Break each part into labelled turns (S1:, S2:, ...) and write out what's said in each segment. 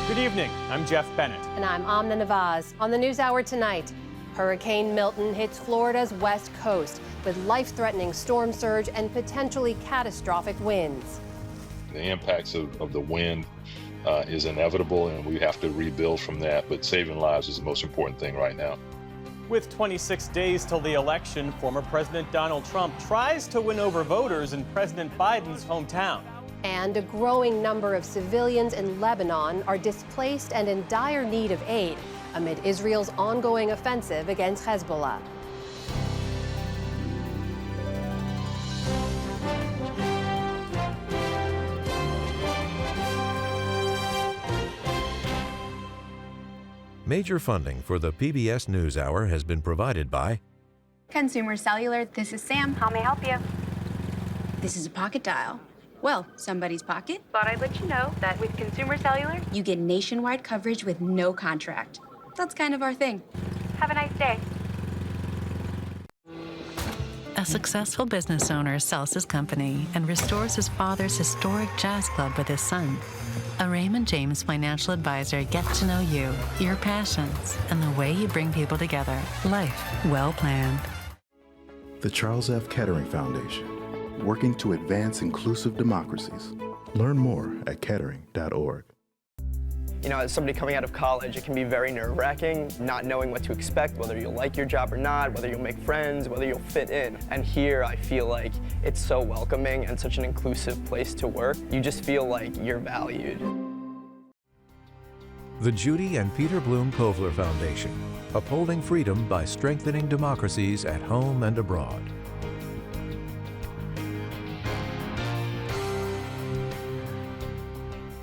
S1: Good evening. I'm Jeff Bennett.
S2: And I'm Amna Nawaz. On the NewsHour tonight, Hurricane Milton hits Florida's west coast with life-threatening storm surge and potentially catastrophic winds.
S3: The impacts of the wind is inevitable, and we have to rebuild from that. But saving lives is the most important thing right now.
S1: With 26 days till the election, former President Donald Trump tries to win over voters in President Biden's hometown.
S2: And a growing number of civilians in Lebanon are displaced and in dire need of aid amid Israel's ongoing offensive against Hezbollah.
S4: Major funding for the PBS NewsHour has been provided by
S5: Consumer Cellular. This is Sam. How may I help you? This is a pocket dial. Well, somebody's pocket.
S6: Thought I'd let you know that with Consumer Cellular,
S5: You get nationwide coverage with no contract. That's kind of our thing.
S6: have a nice day.
S7: A successful business owner sells his company and restores his father's historic jazz club with his son. A Raymond James financial advisor gets to know you, your passions, and the way you bring people together. Life well planned.
S8: The Charles F. Kettering Foundation, working to advance inclusive democracies. Learn more at kettering.org.
S9: You know, as somebody coming out of college, it can be very nerve-wracking, not knowing what to expect, whether you'll like your job or not, whether you'll make friends, whether you'll fit in. And here, I feel like it's so welcoming and such an inclusive place to work. You just feel like you're valued.
S4: the Judy and Peter Bloom Kovler Foundation, upholding freedom by strengthening democracies at home and abroad.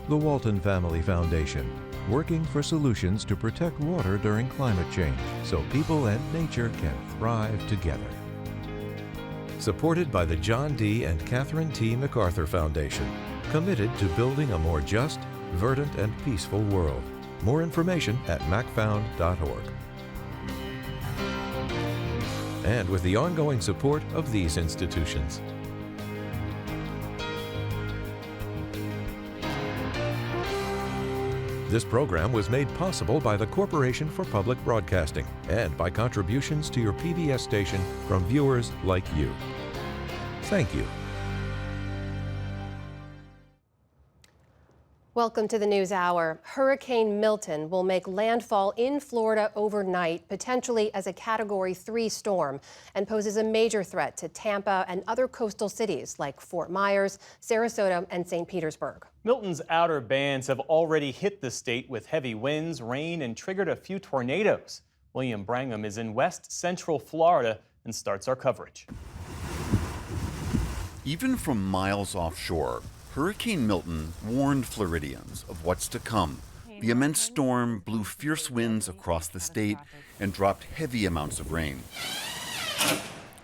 S4: The Walton Family Foundation, working for solutions to protect water during climate change so people and nature can thrive together. Supported by the John D. and Catherine T. MacArthur Foundation, committed to building a more just, verdant, and peaceful world. More information at macfound.org. And with the ongoing support of these institutions. This program was made possible by the Corporation for Public Broadcasting and by contributions to your PBS station from viewers like you. Thank you.
S2: Welcome to the NewsHour. Hurricane Milton will make landfall in Florida overnight, potentially as a Category 3 storm, and poses a major threat to Tampa and other coastal cities like Fort Myers, Sarasota, and St. Petersburg.
S1: Milton's outer bands have already hit the state with heavy winds, rain, and triggered a few tornadoes. William Brangham is in west central Florida and starts our coverage.
S10: Even from miles offshore, Hurricane Milton warned Floridians of what's to come. The immense storm blew fierce winds across the state and dropped heavy amounts of rain.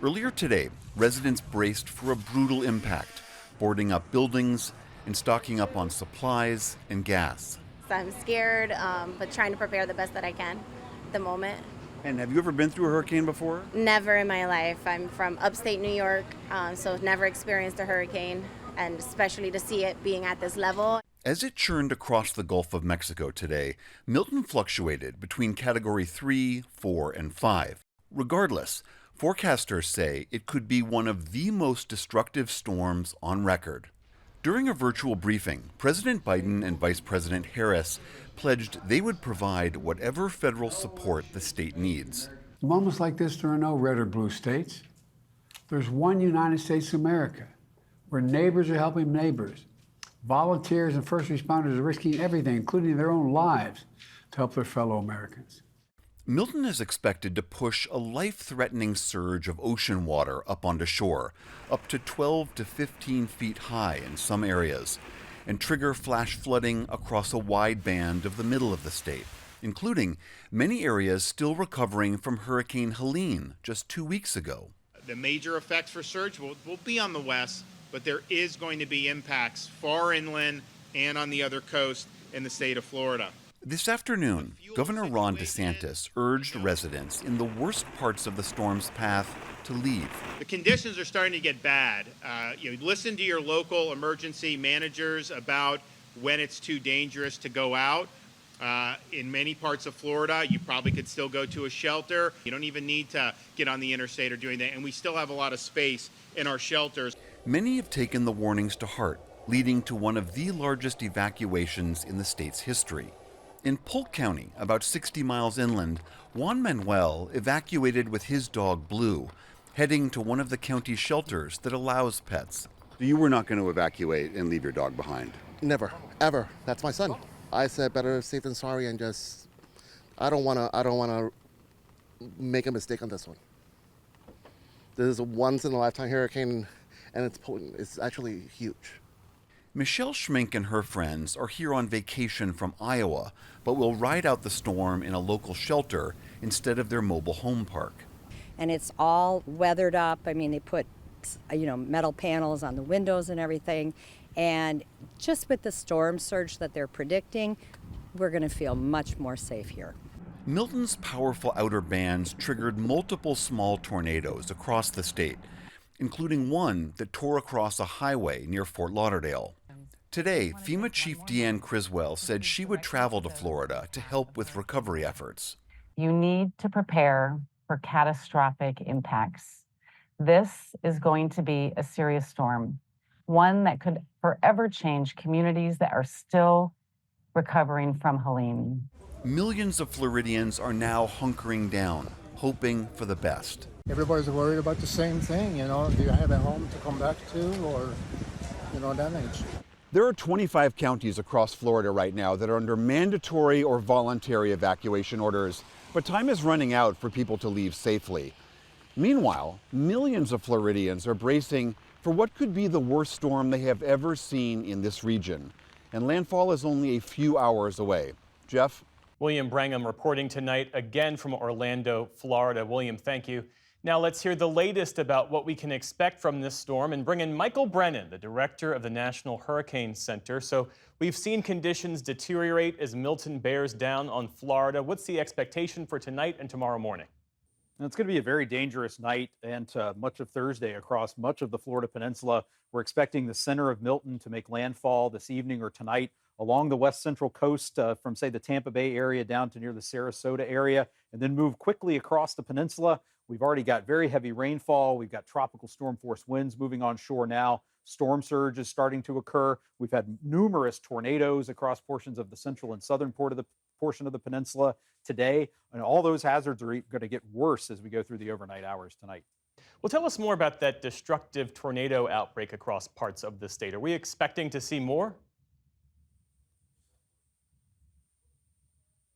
S10: Earlier today, residents braced for a brutal impact, boarding up buildings and stocking up on supplies and gas.
S11: I'm scared, but trying to prepare the best that I can at the moment.
S10: And have you ever been through a hurricane before?
S11: Never in my life. I'm from upstate New York, so never experienced a hurricane, and especially to see it being at this level.
S10: As it churned across the Gulf of Mexico today, Milton fluctuated between Category 3, 4, and 5. Regardless, forecasters say it could be one of the most destructive storms on record. During a virtual briefing, President Biden and Vice President Harris pledged they would provide whatever federal support the state needs.
S12: Moments like this, there are no red or blue states. There's one United States of America, where neighbors are helping neighbors. Volunteers and first responders are risking everything, including their own lives, to help their fellow Americans.
S10: Milton is expected to push a life-threatening surge of ocean water up onto shore, up to 12 to 15 feet high in some areas, and trigger flash flooding across a wide band of the middle of the state, including many areas still recovering from Hurricane Helene just 2 weeks ago.
S13: The major effects for surge will be on the west, but there is going to be impacts far inland and on the other coast in the state of Florida.
S10: This afternoon, Governor Ron DeSantis urged residents in the worst parts of the storm's path to leave.
S13: The conditions are starting to get bad. Listen to your local emergency managers about when it's too dangerous to go out. In many parts of Florida, you probably could still go to a shelter. You don't even need to get on the interstate or doing that. And we still have a lot of space in our shelters.
S10: Many have taken the warnings to heart, leading to one of the largest evacuations in the state's history. In Polk County, about 60 miles inland, Juan Manuel evacuated with his dog Blue, heading to one of the county's shelters that allows pets.
S14: You were not going to evacuate and leave your dog behind?
S15: Never, ever. That's my son. I said better safe than sorry, and just I don't want to make a mistake on this one. This is a once in a lifetime hurricane, and it's potent. It's actually huge.
S10: Michelle Schmink and her friends are here on vacation from Iowa, but will ride out the storm in a local shelter instead of their mobile home park.
S16: And it's all weathered up. I mean, they put, metal panels on the windows and everything. And just with the storm surge that they're predicting, we're going to feel much more safe here.
S10: Milton's powerful outer bands triggered multiple small tornadoes across the state, including one that tore across a highway near Fort Lauderdale. Today, FEMA Chief Deanne Criswell said she would travel to Florida to help with recovery efforts.
S17: You need to prepare for catastrophic impacts. This is going to be a serious storm, one that could forever change communities that are still recovering from Helene.
S10: Millions of Floridians are now hunkering down, hoping for the best.
S18: Everybody's worried about the same thing, do you have a home to come back to or, damage?
S14: There are 25 counties across Florida right now that are under mandatory or voluntary evacuation orders, but time is running out for people to leave safely. Meanwhile, millions of Floridians are bracing for what could be the worst storm they have ever seen in this region. And landfall is only a few hours away. Jeff?
S1: William Brangham reporting tonight again from Orlando, Florida. William, thank you. Now let's hear the latest about what we can expect from this storm and bring in Michael Brennan, the director of the National Hurricane Center. So we've seen conditions deteriorate as Milton bears down on Florida. What's the expectation for tonight and tomorrow morning?
S19: And it's going to be a very dangerous night and much of Thursday across much of the Florida Peninsula. We're expecting the center of Milton to make landfall this evening or tonight along the west central coast from, say, the Tampa Bay area down to near the Sarasota area, and then move quickly across the peninsula. We've already got very heavy rainfall. We've got tropical storm force winds moving on shore now. Storm surge is starting to occur. We've had numerous tornadoes across portions of the central and southern portion of the peninsula today, and all those hazards are going to get worse as we go through the overnight hours tonight.
S1: Well, tell us more about that destructive tornado outbreak across parts of the state. Are we expecting to see more?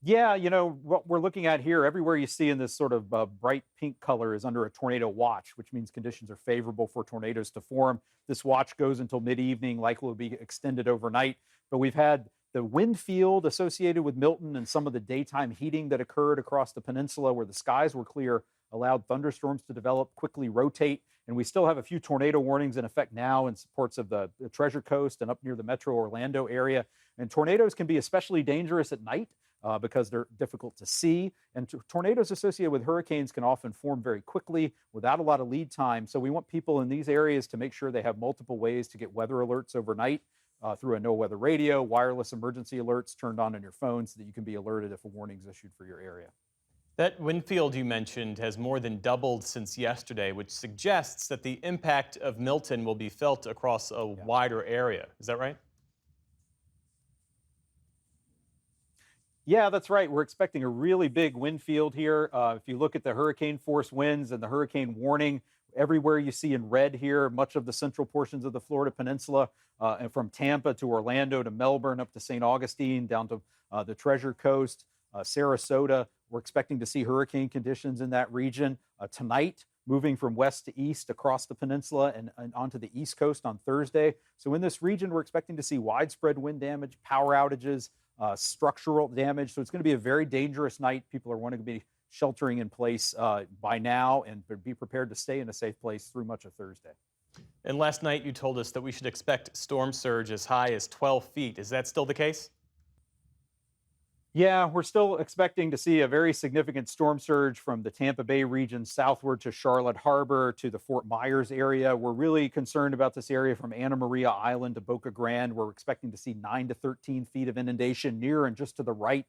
S19: Yeah, what we're looking at here, everywhere you see in this sort of bright pink color is under a tornado watch, which means conditions are favorable for tornadoes to form. This watch goes until mid-evening, likely will be extended overnight. But we've had the wind field associated with Milton and some of the daytime heating that occurred across the peninsula where the skies were clear allowed thunderstorms to develop, quickly rotate. And we still have a few tornado warnings in effect now in parts of the Treasure Coast and up near the metro Orlando area. And tornadoes can be especially dangerous at night because they're difficult to see. And tornadoes associated with hurricanes can often form very quickly without a lot of lead time. So we want people in these areas to make sure they have multiple ways to get weather alerts overnight through a no-weather radio, wireless emergency alerts turned on your phone so that you can be alerted if a warning is issued for your area.
S1: That wind field you mentioned has more than doubled since yesterday, which suggests that the impact of Milton will be felt across a wider area. Is that right?
S19: Yeah, that's right. We're expecting a really big wind field here. If you look at the hurricane force winds and the hurricane warning, everywhere you see in red here, much of the central portions of the Florida Peninsula, and from Tampa to Orlando to Melbourne up to St. Augustine, down to the Treasure Coast, Sarasota. We're expecting to see hurricane conditions in that region tonight, moving from west to east across the peninsula and onto the East Coast on Thursday. So in this region, we're expecting to see widespread wind damage, power outages, structural damage. So it's going to be a very dangerous night. People are wanting to be sheltering in place by now and be prepared to stay in a safe place through much of Thursday.
S1: And last night you told us that we should expect storm surge as high as 12 feet. Is that still the case?
S19: Yeah, we're still expecting to see a very significant storm surge from the Tampa Bay region southward to Charlotte Harbor to the Fort Myers area. We're really concerned about this area from Anna Maria Island to Boca Grande. We're expecting to see 9 to 13 feet of inundation near and just to the right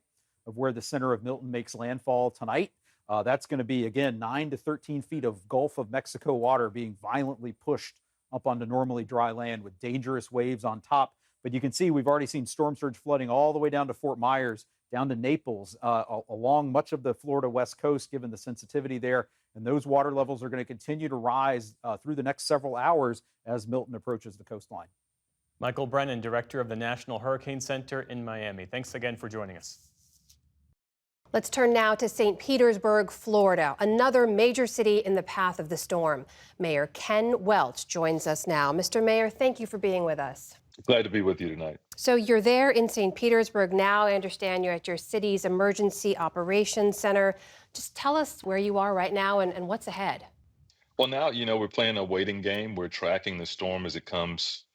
S19: of where the center of Milton makes landfall tonight. That's going to be, again, 9 to 13 feet of Gulf of Mexico water being violently pushed up onto normally dry land with dangerous waves on top. But you can see we've already seen storm surge flooding all the way down to Fort Myers, down to Naples, along much of the Florida West Coast, given the sensitivity there. And those water levels are going to continue to rise through the next several hours as Milton approaches the coastline.
S1: Michael Brennan, director of the National Hurricane Center in Miami. Thanks again for joining us.
S2: Let's turn now to St. Petersburg, Florida, another major city in the path of the storm. Mayor Ken Welch joins us now. Mr. Mayor, thank you for being with us.
S3: Glad to be with you tonight.
S2: So you're there in St. Petersburg now. I understand you're at your city's Emergency Operations Center. Just tell us where you are right now and what's ahead.
S3: Well, now, we're playing a waiting game. We're tracking the storm as it comes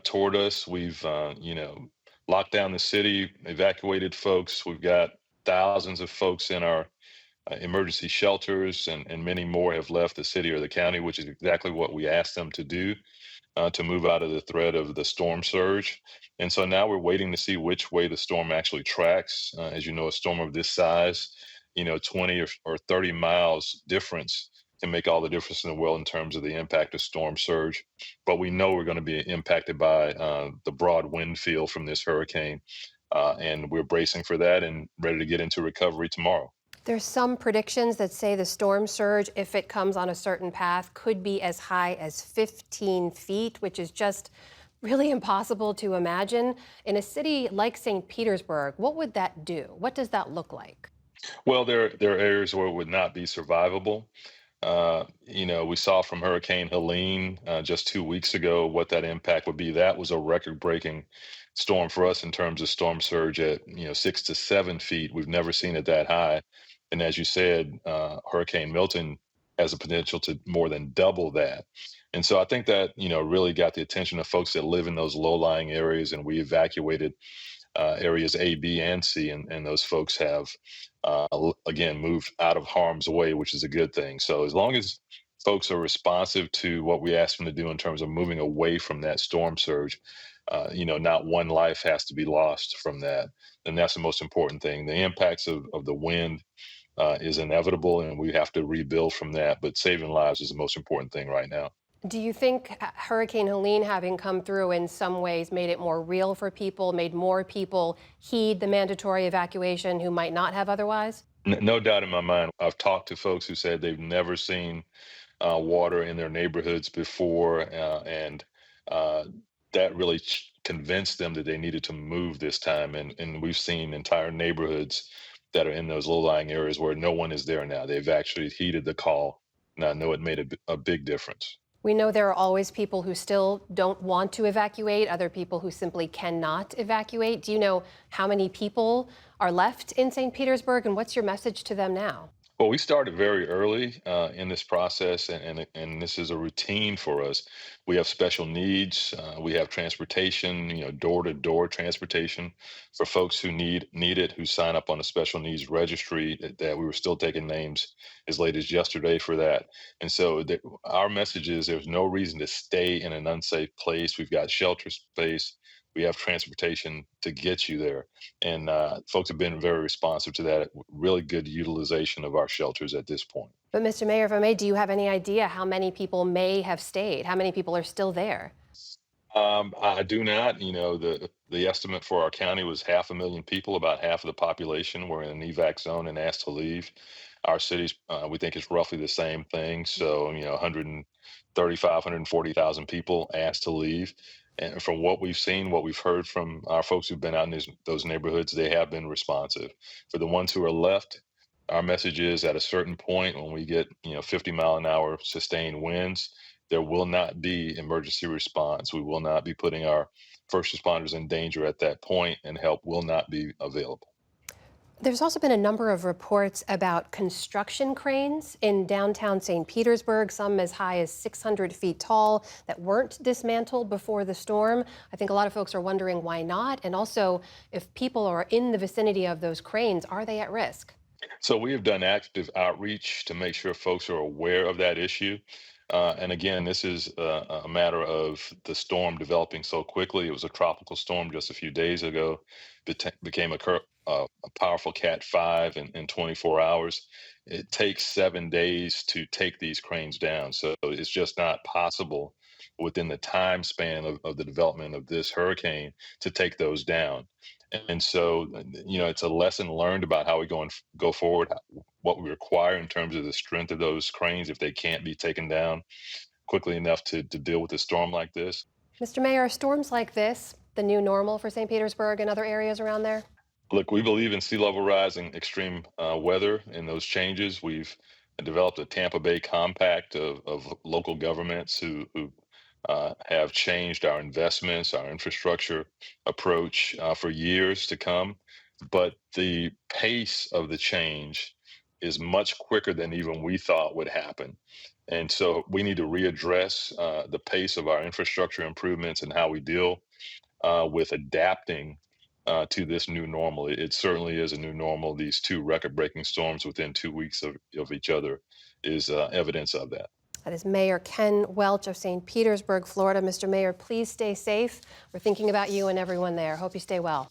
S3: toward us. We've, locked down the city, evacuated folks. We've got thousands of folks in our emergency shelters, and many more have left the city or the county, which is exactly what we asked them to do. To move out of the threat of the storm surge. And so now we're waiting to see which way the storm actually tracks. As you know, a storm of this size, 20 or 30 miles difference can make all the difference in the world in terms of the impact of storm surge. But we know we're going to be impacted by the broad wind field from this hurricane. And we're bracing for that and ready to get into recovery tomorrow.
S2: There's some predictions that say the storm surge, if it comes on a certain path, could be as high as 15 feet, which is just really impossible to imagine. In a city like St. Petersburg, what would that do? What does that look like?
S3: Well, there are areas where it would not be survivable. We saw from Hurricane Helene just 2 weeks ago what that impact would be. That was a record-breaking storm for us in terms of storm surge at 6 to 7 feet. We've never seen it that high. And as you said, Hurricane Milton has the potential to more than double that. And so I think that, really got the attention of folks that live in those low-lying areas, and we evacuated areas A, B, and C, and those folks have, again, moved out of harm's way, which is a good thing. So as long as folks are responsive to what we ask them to do in terms of moving away from that storm surge, not one life has to be lost from that. And that's the most important thing. The impacts of the wind is inevitable, and we have to rebuild from that. But saving lives is the most important thing right now.
S2: Do you think Hurricane Helene having come through in some ways made it more real for people, made more people heed the mandatory evacuation who might not have otherwise?
S3: No doubt in my mind. I've talked to folks who said they've never seen water in their neighborhoods before, and that really convinced them that they needed to move this time. And we've seen entire neighborhoods that are in those low-lying areas where no one is there now. They've actually heeded the call, and I know it made a big difference.
S2: We know there are always people who still don't want to evacuate, other people who simply cannot evacuate. Do you know how many people are left in St. Petersburg, and what's your message to them now?
S3: Well, we started very early in this process, and this is a routine for us. We have special needs. We have transportation, door-to-door transportation for folks who need it, who sign up on a special needs registry. That we were still taking names as late as yesterday for that. And so our message is there's no reason to stay in an unsafe place. We've got shelter space. We have transportation to get you there. And folks have been very responsive to that. Really good utilization of our shelters at this point.
S2: But Mr. Mayor, if I may, do you have any idea how many people may have stayed? How many people are still there?
S3: I do not. The estimate for our county was 500,000 people. About half of the population were in an evac zone and asked to leave. Our cities, we think it's roughly the same thing. So, 135, 140,000 people asked to leave. And from what we've seen, what we've heard from our folks who've been out in those neighborhoods, they have been responsive. For the ones who are left, our message is at a certain point when we get 50-mile-an-hour sustained winds, there will not be emergency response. We will not be putting our first responders in danger at that point, and help will not be available.
S2: There's also been a number of reports about construction cranes in downtown St. Petersburg, some as high as 600 feet tall, that weren't dismantled before the storm. I think a lot of folks are wondering why not, and also if people are in the vicinity of those cranes, are they at risk?
S3: So we have done active outreach to make sure folks are aware of that issue. And again, this is a matter of the storm developing so quickly. It was a tropical storm just a few days ago, became a powerful Cat 5 in 24 hours. It takes 7 days to take these cranes down. So it's just not possible within the time span of the development of this hurricane to take those down. And so, it's a lesson learned about how we go forward, what we require in terms of the strength of those cranes if they can't be taken down quickly enough to deal with a storm like this.
S2: Mr. Mayor, are storms like this the new normal for St. Petersburg and other areas around there?
S3: Look, we believe in sea level rise and extreme weather and those changes. We've developed a Tampa Bay compact of local governments who have changed our investments, our infrastructure approach for years to come. But the pace of the change is much quicker than even we thought would happen. And so we need to readdress the pace of our infrastructure improvements and how we deal with adapting to this new normal. It certainly is a new normal. These two record-breaking storms within 2 weeks of each other is evidence of that.
S2: That is Mayor Ken Welch of St. Petersburg, Florida. Mr. Mayor, please stay safe. We're thinking about you and everyone there. Hope you stay well.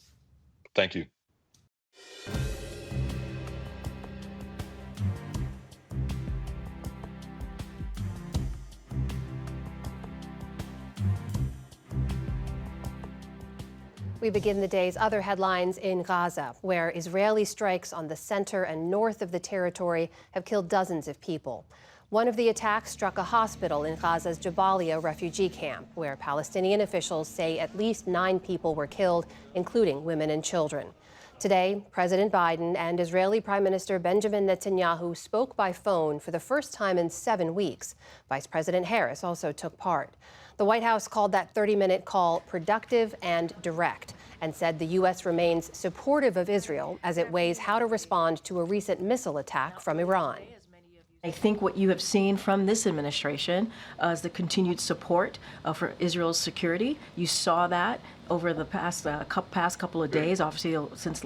S3: Thank you.
S2: We begin the day's other headlines in Gaza, where Israeli strikes on the center and north of the territory have killed dozens of people. One of the attacks struck a hospital in Gaza's Jabalia refugee camp, where Palestinian officials say at least 9 people were killed, including women and children. Today, President Biden and Israeli Prime Minister Benjamin Netanyahu spoke by phone for the first time in 7 weeks. Vice President Harris also took part. The White House called that 30-minute call productive and direct and said the U.S. remains supportive of Israel as it weighs how to respond to a recent missile attack from Iran.
S20: I think what you have seen from this administration is the continued support for Israel's security. You saw that over the past couple of days, obviously since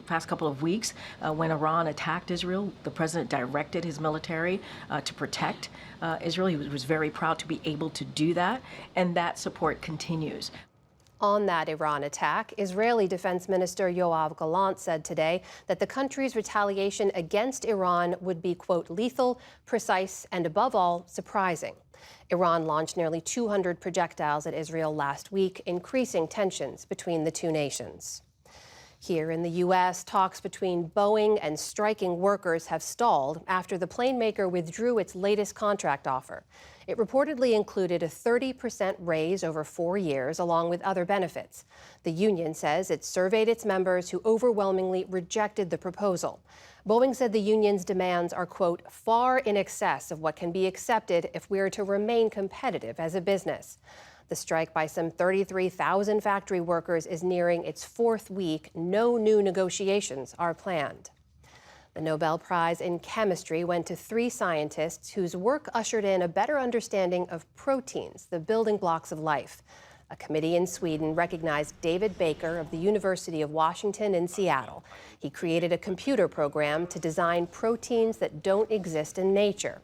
S20: past couple of weeks, when Iran attacked Israel. The president directed his military to protect Israel. He was very proud to be able to do that, and that support continues.
S2: On that Iran attack, Israeli Defense Minister Yoav Gallant said today that the country's retaliation against Iran would be, quote, lethal, precise, and above all, surprising. Iran launched nearly 200 projectiles at Israel last week, increasing tensions between the two nations. Here in the U.S., talks between Boeing and striking workers have stalled after the plane maker withdrew its latest contract offer. It reportedly included a 30% raise over 4 years, along with other benefits. The union says it surveyed its members who overwhelmingly rejected the proposal. Boeing said the union's demands are, quote, far in excess of what can be accepted if we are to remain competitive as a business. The strike by some 33,000 factory workers is nearing its 4th week. No new negotiations are planned. The Nobel Prize in Chemistry went to 3 scientists whose work ushered in a better understanding of proteins, the building blocks of life. A committee in Sweden recognized David Baker of the University of Washington in Seattle. He created a computer program to design proteins that don't exist in nature.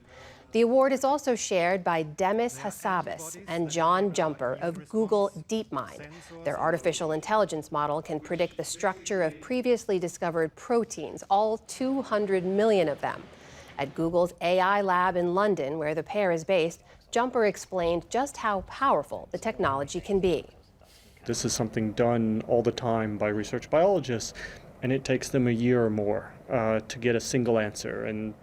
S2: The award is also shared by Demis Hassabis and John Jumper of Google DeepMind. Their artificial intelligence model can predict the structure of previously discovered proteins, all 200 million of them. At Google's AI lab in London, where the pair is based, Jumper explained just how powerful the technology can be.
S21: This is something done all the time by research biologists, and it takes them a year or more to get a single answer. And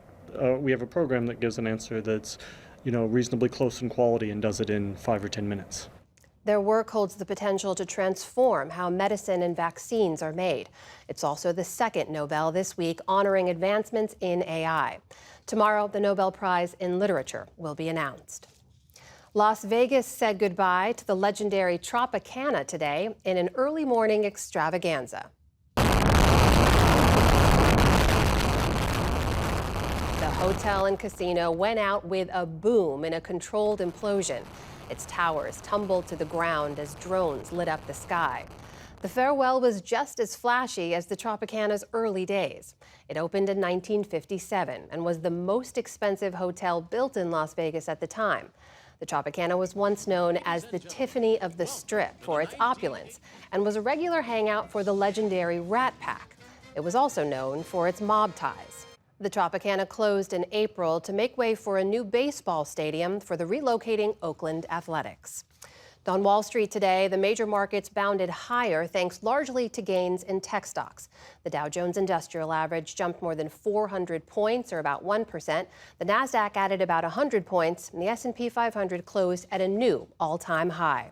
S21: we have a program that gives an answer that's, reasonably close in quality and does it in 5 or 10 minutes.
S2: Their work holds the potential to transform how medicine and vaccines are made. It's also the second Nobel this week honoring advancements in AI. Tomorrow, the Nobel Prize in Literature will be announced. Las Vegas said goodbye to the legendary Tropicana today in an early morning extravaganza. hotel and casino went out with a boom in a controlled implosion. Its towers tumbled to the ground as drones lit up the sky. The farewell was just as flashy as the Tropicana's early days. It opened in 1957 and was the most expensive hotel built in Las Vegas at the time. The Tropicana was once known as the Tiffany of the Strip for its opulence and was a regular hangout for the legendary Rat Pack. It was also known for its mob ties. The Tropicana closed in April to make way for a new baseball stadium for the relocating Oakland Athletics. On Wall Street today, the major markets bounded higher thanks largely to gains in tech stocks. The Dow Jones Industrial Average jumped more than 400 points, or about 1%. The Nasdaq added about 100 points, and the S&P 500 closed at a new all-time high.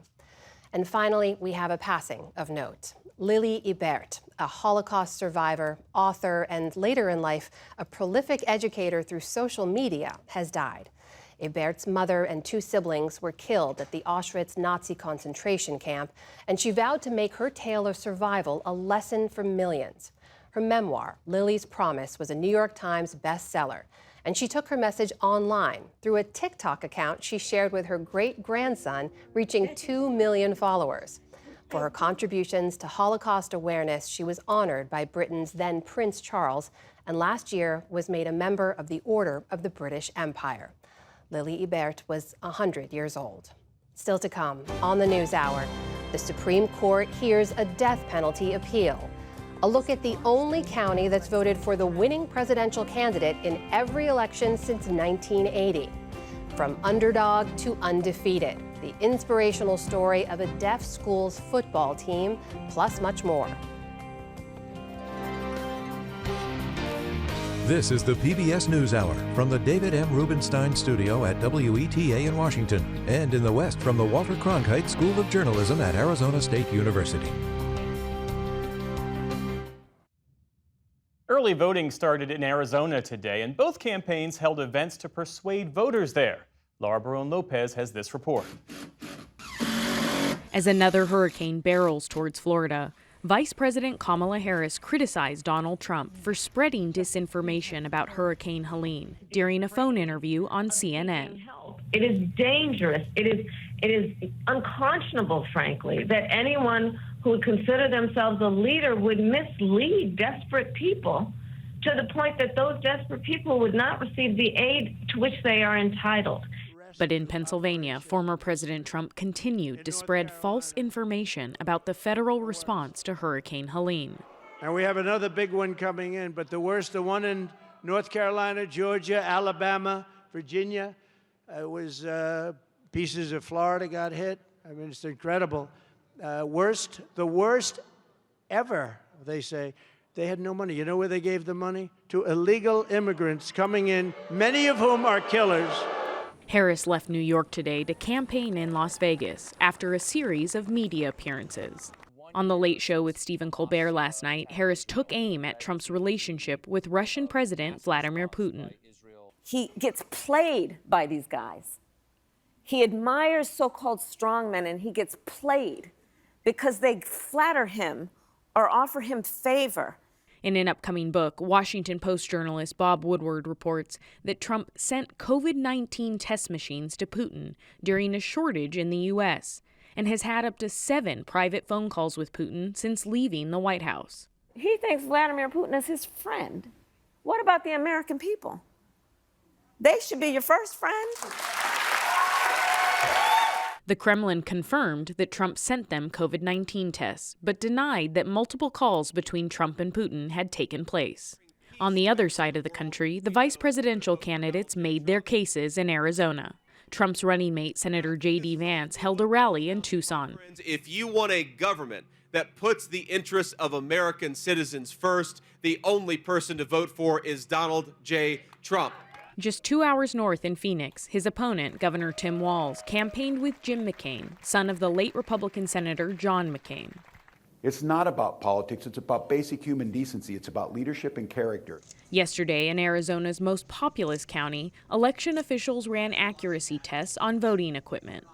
S2: And finally, we have a passing of note. Lily Ibert, a Holocaust survivor, author, and later in life, a prolific educator through social media, has died. Ibert's mother and 2 siblings were killed at the Auschwitz Nazi concentration camp, and she vowed to make her tale of survival a lesson for millions. Her memoir, Lily's Promise, was a New York Times bestseller, and she took her message online through a TikTok account she shared with her great-grandson, reaching 2 million followers. For her contributions to Holocaust awareness, she was honored by Britain's then Prince Charles, and last year was made a member of the Order of the British Empire. Lily Ibert was 100 years old. Still to come on the NewsHour, the Supreme Court hears a death penalty appeal. A look at the only county that's voted for the winning presidential candidate in every election since 1980. From underdog to undefeated, the inspirational story of a deaf school's football team, plus much more.
S4: This is the PBS NewsHour from the David M. Rubenstein Studio at WETA in Washington, and in the West from the Walter Cronkite School of Journalism at Arizona State University.
S1: Early voting started in Arizona today, and both campaigns held events to persuade voters there. Laura Barón-Lopez has this report.
S5: As another hurricane barrels towards Florida, Vice President Kamala Harris criticized Donald Trump for spreading disinformation about Hurricane Helene during a phone interview on CNN.
S22: It is dangerous. It is unconscionable, frankly, that anyone who would consider themselves a leader would mislead desperate people to the point that those desperate people would not receive the aid to which they are entitled.
S5: But in Pennsylvania, former President Trump continued to spread false information about the federal response to Hurricane Helene.
S23: And we have another big one coming in, but the worst, the one in North Carolina, Georgia, Alabama, Virginia, pieces of Florida got hit. I mean, it's incredible. The worst ever, they say. They had no money. You know where they gave the money? To illegal immigrants coming in, many of whom are killers.
S5: Harris left New York today to campaign in Las Vegas after a series of media appearances. On The Late Show with Stephen Colbert last night, Harris took aim at Trump's relationship with Russian President Vladimir Putin.
S24: He gets played by these guys. He admires so-called strongmen, and he gets played because they flatter him or offer him favor.
S5: In an upcoming book, Washington Post journalist Bob Woodward reports that Trump sent COVID-19 test machines to Putin during a shortage in the U.S. and has had up to 7 private phone calls with Putin since leaving the White House.
S24: He thinks Vladimir Putin is his friend. What about the American people? They should be your first friend.
S5: The Kremlin confirmed that Trump sent them COVID-19 tests, but denied that multiple calls between Trump and Putin had taken place. On the other side of the country, the vice presidential candidates made their cases in Arizona. Trump's running mate, Senator J.D. Vance, held a rally in Tucson.
S25: If you want a government that puts the interests of American citizens first, the only person to vote for is Donald J. Trump.
S5: Just 2 hours north in Phoenix, his opponent, Governor Tim Walz, campaigned with Jim McCain, son of the late Republican Senator John McCain.
S26: It's not about politics, it's about basic human decency. It's about leadership and character.
S5: Yesterday, in Arizona's most populous county, election officials ran accuracy tests on voting equipment.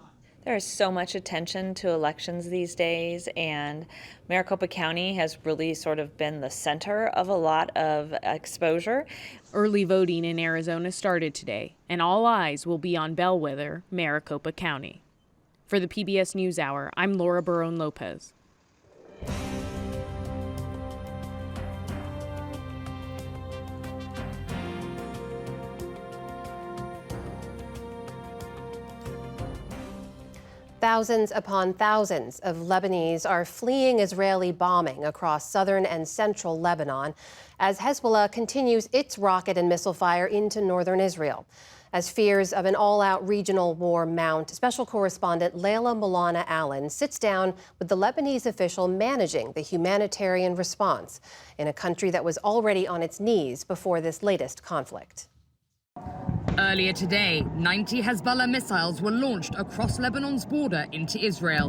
S6: There is so much attention to elections these days, and Maricopa County has really sort of been the center of a lot of exposure.
S5: Early voting in Arizona started today, and all eyes will be on Bellwether, Maricopa County. For the PBS NewsHour, I'm Laura Barone-Lopez.
S2: Thousands upon thousands of Lebanese are fleeing Israeli bombing across southern and central Lebanon as Hezbollah continues its rocket and missile fire into northern Israel. As fears of an all-out regional war mount, special correspondent Leila Milana Allen sits down with the Lebanese official managing the humanitarian response in a country that was already on its knees before this latest conflict.
S7: Earlier today, 90 Hezbollah missiles were launched across Lebanon's border into Israel.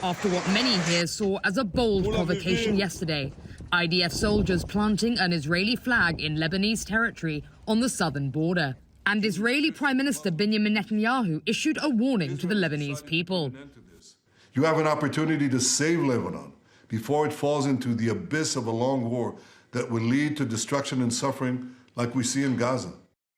S7: After what many here saw as a bold provocation yesterday, IDF soldiers planting an Israeli flag in Lebanese territory on the southern border. And Israeli Prime Minister Benjamin Netanyahu issued a warning to the Lebanese people.
S8: You have an opportunity to save Lebanon before it falls into the abyss of a long war that will lead to destruction and suffering like we see in Gaza.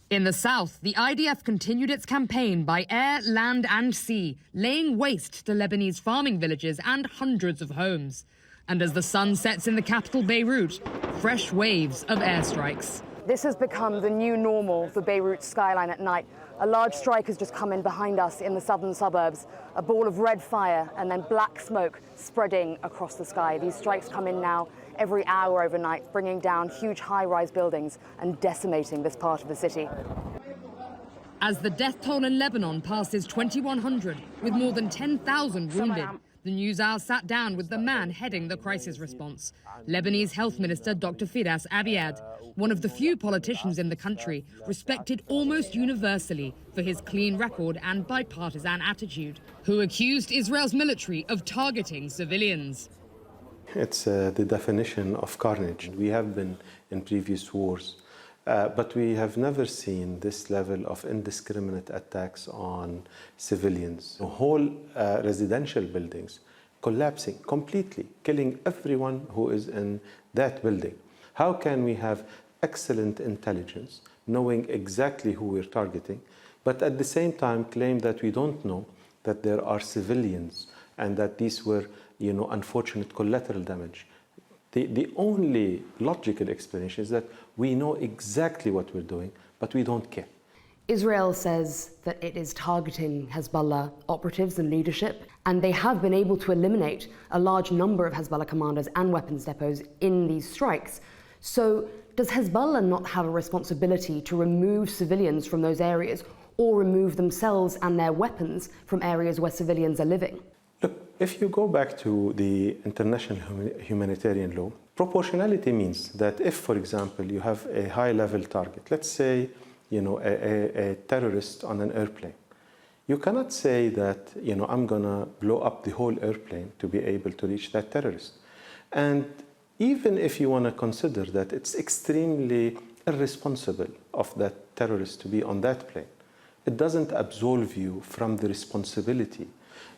S7: In the south, the IDF continued its campaign by air, land and sea, laying waste to Lebanese farming villages and hundreds of homes. And as the sun sets in the capital Beirut, fresh waves of airstrikes.
S9: This has become the new normal for Beirut's skyline at night. A large strike has just come in behind us in the southern suburbs, a ball of red fire and then black smoke spreading across the sky. These strikes come in now every hour overnight, bringing down huge high-rise buildings and decimating this part of the city.
S7: As the death toll in Lebanon passes 2,100, with more than 10,000 wounded, the NewsHour sat down with the man heading the crisis response, Lebanese Health Minister Dr. Firas Abiad, one of the few politicians in the country respected almost universally for his clean record and bipartisan attitude, who accused Israel's military of targeting civilians.
S11: It's the definition of carnage. We have been in previous wars, but we have never seen this level of indiscriminate attacks on civilians. Whole residential buildings collapsing completely, killing everyone who is in that building. How can we have excellent intelligence, knowing exactly who we're targeting, but at the same time claim that we don't know that there are civilians and that these were, unfortunate collateral damage? The only logical explanation is that we know exactly what we're doing, but we don't care.
S12: Israel says that it is targeting Hezbollah operatives and leadership, and they have been able to eliminate a large number of Hezbollah commanders and weapons depots in these strikes. So does Hezbollah not have a responsibility to remove civilians from those areas or remove themselves and their weapons from areas where civilians are living?
S11: Look, if you go back to the international humanitarian law, proportionality means that if, for example, you have a high-level target, let's say, a terrorist on an airplane, you cannot say that, I'm going to blow up the whole airplane to be able to reach that terrorist. And even if you want to consider that it's extremely irresponsible of that terrorist to be on that plane, it doesn't absolve you from the responsibility.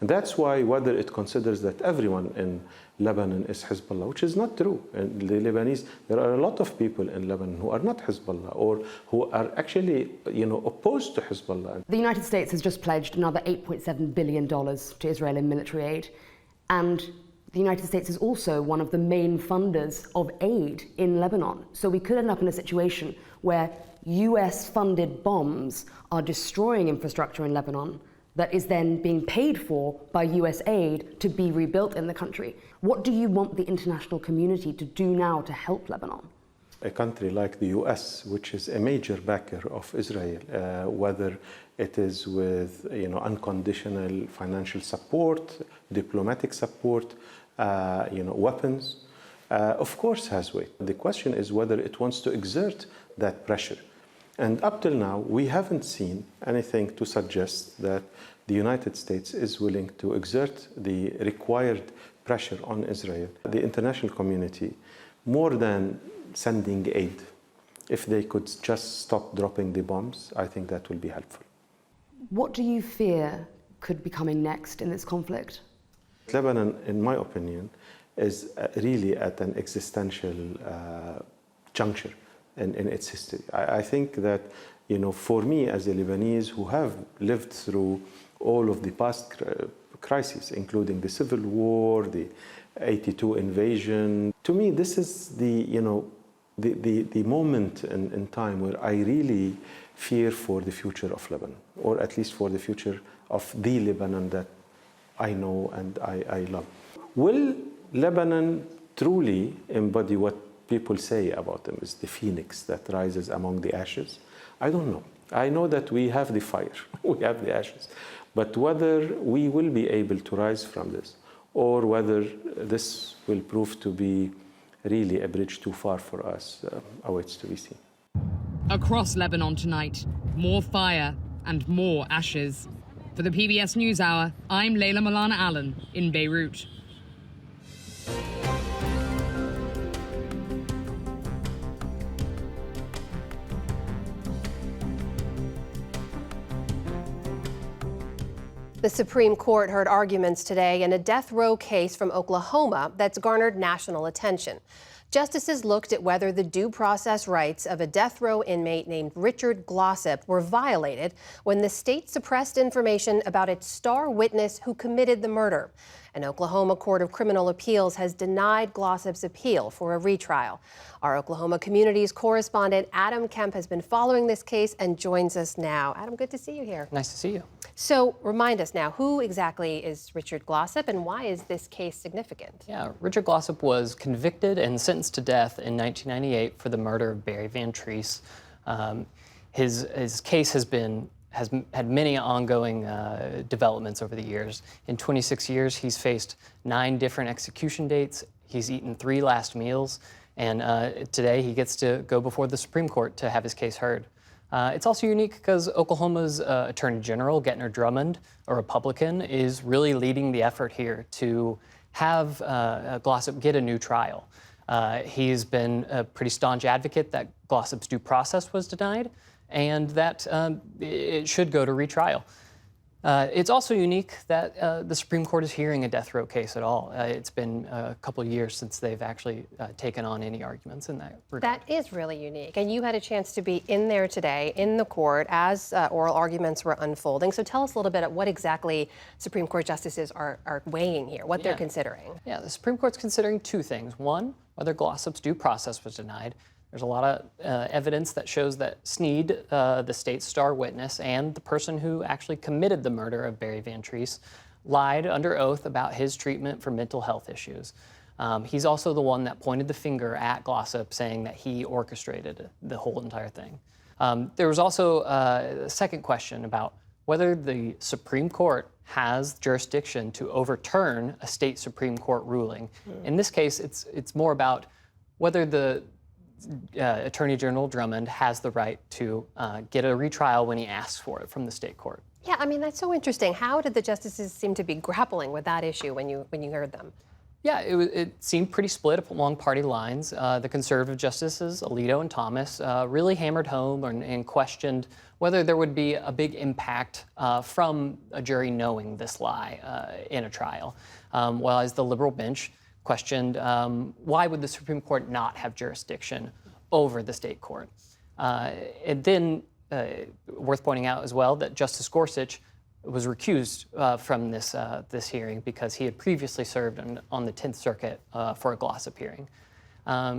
S11: And that's why whether it considers that everyone in Lebanon is Hezbollah, which is not true. And the Lebanese, there are a lot of people in Lebanon who are not Hezbollah or who are actually, opposed to Hezbollah.
S12: The United States has just pledged another $8.7 billion to Israeli military aid. And the United States is also one of the main funders of aid in Lebanon. So we could end up in a situation where US-funded bombs are destroying infrastructure in Lebanon that is then being paid for by US aid to be rebuilt in the country. What do you want the international community to do now to help Lebanon?
S11: A country like the US, which is a major backer of Israel, whether it is with unconditional financial support, diplomatic support, weapons, of course has weight. The question is whether it wants to exert that pressure. And up till now, we haven't seen anything to suggest that the United States is willing to exert the required pressure on Israel. The international community, more than sending aid, if they could just stop dropping the bombs, I think that will be helpful.
S12: What do you fear could be coming next in this conflict?
S11: Lebanon, in my opinion, is really at an existential juncture in its history. I think that, for me as a Lebanese who have lived through all of the past crises, including the civil war, the 82 invasion, to me this is the moment in time where I really fear for the future of Lebanon, or at least for the future of the Lebanon that I know and I love. Will Lebanon truly embody what people say about them is the phoenix that rises among the ashes? I don't know. I know that we have the fire, we have the ashes, but whether we will be able to rise from this, or whether this will prove to be really a bridge too far for us, awaits to be seen.
S7: Across Lebanon tonight, more fire and more ashes. For the PBS NewsHour, I'm Layla Milana Allen in Beirut.
S2: The Supreme Court heard arguments today in a death row case from Oklahoma that's garnered national attention. Justices looked at whether the due process rights of a death row inmate named Richard Glossip were violated when the state suppressed information about its star witness who committed the murder. An Oklahoma Court of Criminal Appeals has denied Glossip's appeal for a retrial. Our Oklahoma Communities correspondent Adam Kemp has been following this case and joins us now. Adam, good to see you here.
S10: Nice to see you.
S2: So remind us now, who exactly is Richard Glossip and why is this case significant?
S10: Yeah, Richard Glossip was convicted and sentenced to death in 1998 for the murder of Barry Van Treese. His case has had many ongoing developments over the years. In 26 years, he's faced 9 different execution dates. He's eaten 3 last meals, and today he gets to go before the Supreme Court to have his case heard. It's also unique because Oklahoma's Attorney General, Gettner Drummond, a Republican, is really leading the effort here to have Glossip get a new trial. He's been a pretty staunch advocate that Glossip's due process was denied and that it should go to retrial. It's also unique that the Supreme Court is hearing a death row case at all. It's been a couple of years since they've actually taken on any arguments in that regard.
S2: That is really unique. And you had a chance to be in there today in the court as oral arguments were unfolding. So tell us a little bit of what exactly Supreme Court justices are weighing here, what they're considering.
S10: Yeah, the Supreme Court's considering 2 things. One, whether Glossip's due process was denied. There's a lot of evidence that shows that Snead, the state's star witness, and the person who actually committed the murder of Barry Van Treese, lied under oath about his treatment for mental health issues. He's also the one that pointed the finger at Glossip, saying that he orchestrated the whole entire thing. There was also a second question about whether the Supreme Court has jurisdiction to overturn a state Supreme Court ruling. In this case, it's more about whether the Attorney General Drummond has the right to get a retrial when he asks for it from the state court.
S2: Yeah, I mean, that's so interesting. How did the justices seem to be grappling with that issue when you heard them?
S10: Yeah, it seemed pretty split along party lines. The conservative justices, Alito and Thomas, really hammered home and questioned whether there would be a big impact from a jury knowing this lie in a trial, while as the liberal bench questioned why would the Supreme Court not have jurisdiction over the state court. And then, worth pointing out as well, that Justice Gorsuch was recused from this hearing because he had previously served on the 10th Circuit for a Glossip hearing.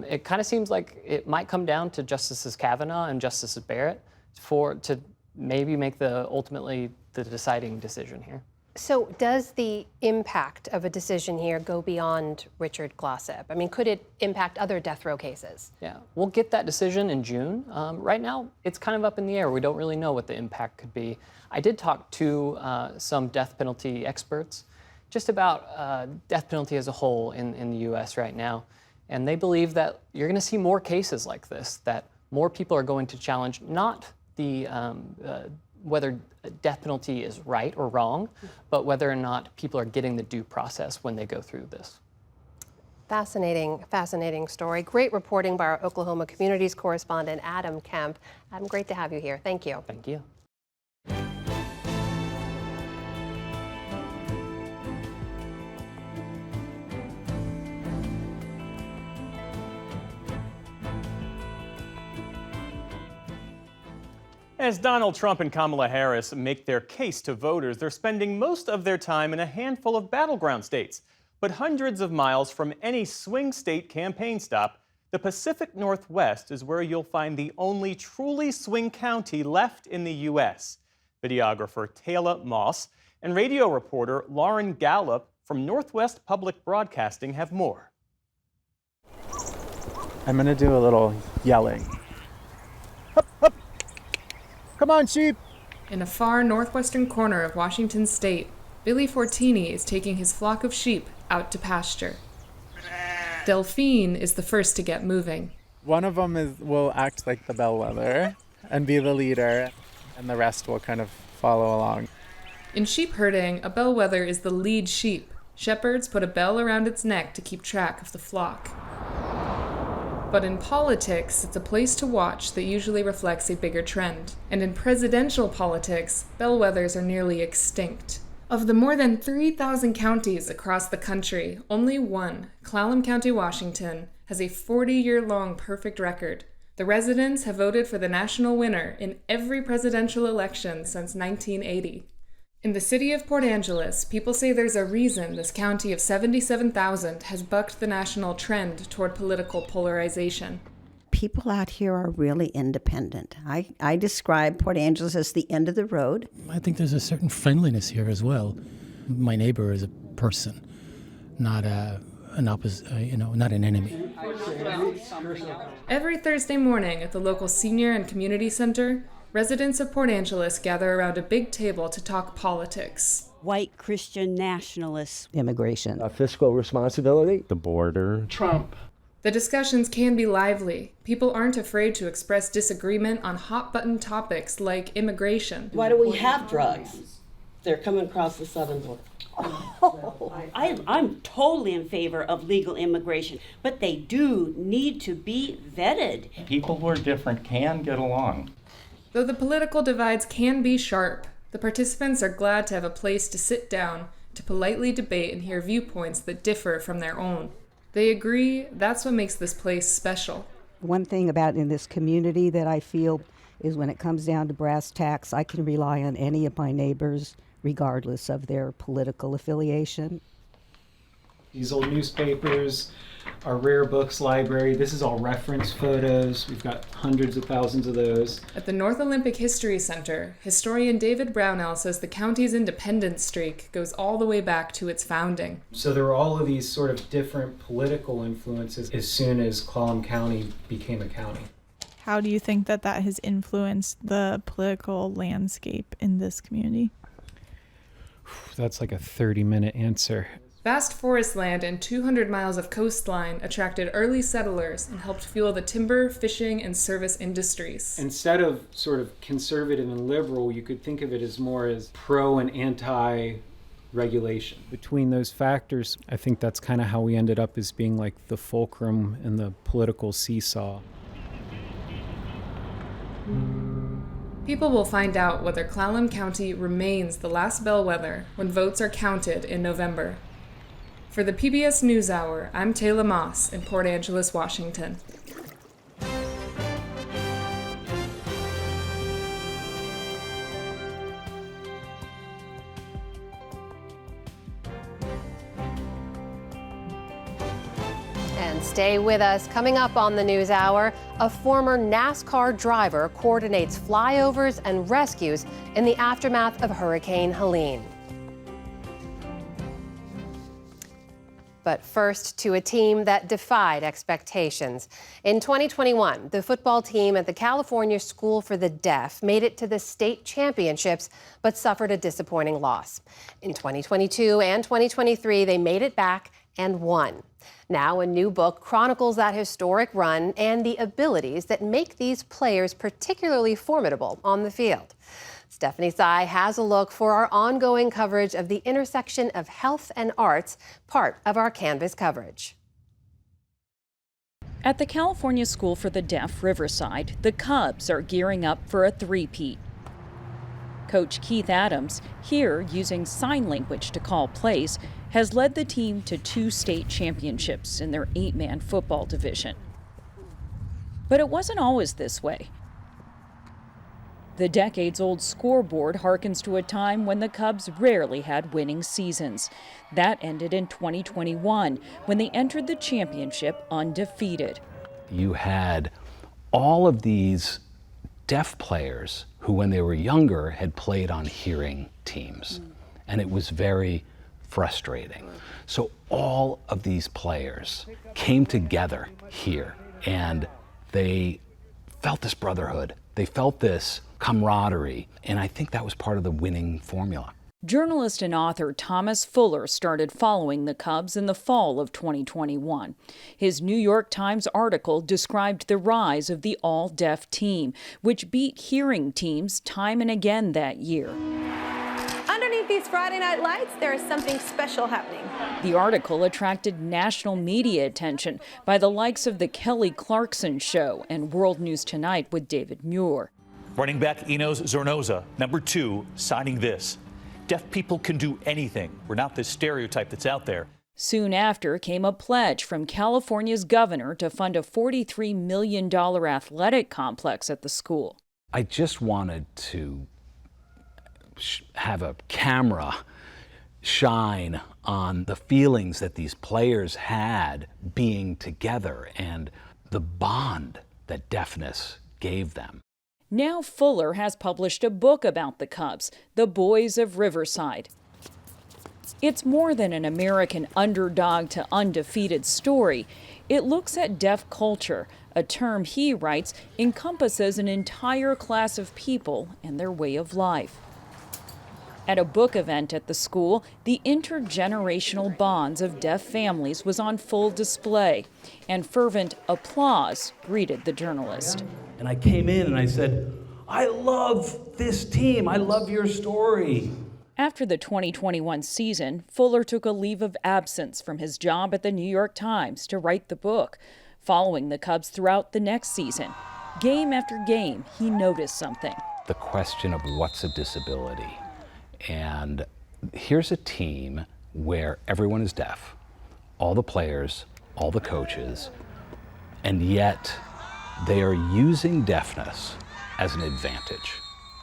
S10: It kind of seems like it might come down to Justices Kavanaugh and Justices Barrett to maybe make ultimately the deciding decision here.
S2: So does the impact of a decision here go beyond Richard Glossip? I mean, could it impact other death row cases?
S10: Yeah, we'll get that decision in June. Right now, it's kind of up in the air. We don't really know what the impact could be. I did talk to some death penalty experts just about death penalty as a whole in the U.S. right now. And they believe that you're going to see more cases like this, that more people are going to challenge not the whether death penalty is right or wrong, but whether or not people are getting the due process when they go through this.
S2: Fascinating, fascinating story. Great reporting by our Oklahoma Communities correspondent, Adam Kemp. Adam, great to have you here. Thank you.
S10: Thank you.
S1: As Donald Trump and Kamala Harris make their case to voters, they're spending most of their time in a handful of battleground states. But hundreds of miles from any swing state campaign stop, the Pacific Northwest is where you'll find the only truly swing county left in the U.S. Videographer Taylor Moss and radio reporter Lauren Gallup from Northwest Public Broadcasting have more.
S13: I'm going to do a little yelling. Hup, hup. Come on, sheep!
S14: In a far northwestern corner of Washington state, Billy Fortini is taking his flock of sheep out to pasture. Delphine is the first to get moving.
S13: One of them will act like the bellwether and be the leader, and the rest will kind of follow along.
S14: In sheep herding, a bellwether is the lead sheep. Shepherds put a bell around its neck to keep track of the flock. But in politics, it's a place to watch that usually reflects a bigger trend. And in presidential politics, bellwethers are nearly extinct. Of the more than 3,000 counties across the country, only one, Clallam County, Washington, has a 40-year-long perfect record. The residents have voted for the national winner in every presidential election since 1980. In the city of Port Angeles, people say there's a reason this county of 77,000 has bucked the national trend toward political polarization.
S15: People out here are really independent. I describe Port Angeles as the end of the road.
S16: I think there's a certain friendliness here as well. My neighbor is a person, not not an enemy.
S14: Every Thursday morning at the local senior and community center, residents of Port Angeles gather around a big table to talk politics.
S17: White Christian nationalists.
S15: Immigration.
S18: Fiscal responsibility. The border.
S17: Trump.
S14: The discussions can be lively. People aren't afraid to express disagreement on hot-button topics like immigration.
S17: Why do we have drugs? They're coming across the southern border. Oh, I'm totally in favor of legal immigration, but they do need to be vetted.
S27: People who are different can get along.
S14: Though the political divides can be sharp, the participants are glad to have a place to sit down to politely debate and hear viewpoints that differ from their own. They agree that's what makes this place special.
S28: One thing about in this community that I feel is when it comes down to brass tacks, I can rely on any of my neighbors regardless of their political affiliation.
S29: These old newspapers, our rare books library, this is all reference photos. We've got hundreds of thousands of those.
S14: At the North Olympic History Center, historian David Brownell says the county's independence streak goes all the way back to its founding.
S29: So there were all of these sort of different political influences as soon as Clallam County became a county.
S30: How do you think that has influenced the political landscape in this community?
S29: That's like a 30-minute answer.
S14: Vast forest land and 200 miles of coastline attracted early settlers and helped fuel the timber, fishing, and service industries.
S29: Instead of sort of conservative and liberal, you could think of it as more as pro and anti-regulation. Between those factors, I think that's kind of how we ended up as being like the fulcrum in the political seesaw.
S14: People will find out whether Clallam County remains the last bellwether when votes are counted in November. For the PBS NewsHour, I'm Taylor Moss in Port Angeles, Washington.
S2: And stay with us. Coming up on the NewsHour, a former NASCAR driver coordinates flyovers and rescues in the aftermath of Hurricane Helene. But first, to a team that defied expectations. In 2021, the football team at the California School for the Deaf made it to the state championships, but suffered a disappointing loss. In 2022 and 2023, they made it back and won. Now, a new book chronicles that historic run and the abilities that make these players particularly formidable on the field. Stephanie Tsai has a look for our ongoing coverage of the intersection of health and arts, part of our Canvas coverage.
S31: At the California School for the Deaf, Riverside, the Cubs are gearing up for a three-peat. Coach Keith Adams, here using sign language to call plays, has led the team to 2 state championships in their 8-man football division. But it wasn't always this way. The decades-old scoreboard harkens to a time when the Cubs rarely had winning seasons. That ended in 2021, when they entered the championship undefeated.
S3: You had all of these deaf players who, when they were younger, had played on hearing teams. And it was very frustrating. So all of these players came together here, and they felt this brotherhood. They felt this camaraderie, and I think that was part of the winning formula.
S31: Journalist and author Thomas Fuller started following the Cubs in the fall of 2021. His New York Times article described the rise of the all-deaf team, which beat hearing teams time and again that year.
S4: Underneath these Friday night lights, there is something special happening.
S31: The article attracted national media attention by the likes of The Kelly Clarkson Show and World News Tonight with David Muir.
S6: Running back Enos Zornoza, number 2, signing this. Deaf people can do anything. We're not the stereotype that's out there.
S31: Soon after came a pledge from California's governor to fund a $43 million athletic complex at the school.
S3: I just wanted to have a camera shine on the feelings that these players had being together and the bond that deafness gave them.
S31: Now Fuller has published a book about the Cubs, The Boys of Riverside. It's more than an American underdog to undefeated story. It looks at deaf culture, a term he writes encompasses an entire class of people and their way of life. At a book event at the school, the intergenerational bonds of deaf families was on full display, and fervent applause greeted the journalist.
S3: And I came in and I said, I love this team. I love your story.
S31: After the 2021 season, Fuller took a leave of absence from his job at the New York Times to write the book. Following the Cubs throughout the next season, game after game, he noticed something.
S3: The question of what's a disability. And here's a team where everyone is deaf, all the players, all the coaches, and yet they are using deafness as an advantage,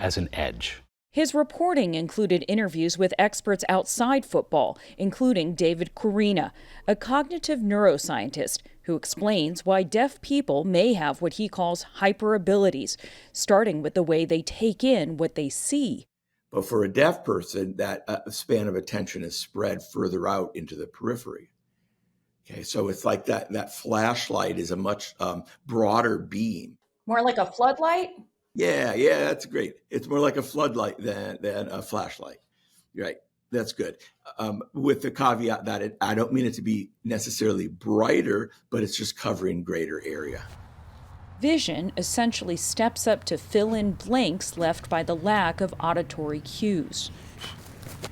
S3: as an edge.
S31: His reporting included interviews with experts outside football, including David Corina, a cognitive neuroscientist who explains why deaf people may have what he calls hyperabilities, starting with the way they take in what they see.
S19: But for a deaf person, that span of attention is spread further out into the periphery. Okay, so it's like that flashlight is a much broader beam.
S4: More like a floodlight?
S19: Yeah, that's great. It's more like a floodlight than a flashlight. Right, that's good. With the caveat that I don't mean it to be necessarily brighter, but it's just covering greater area.
S31: Vision essentially steps up to fill in blanks left by the lack of auditory cues.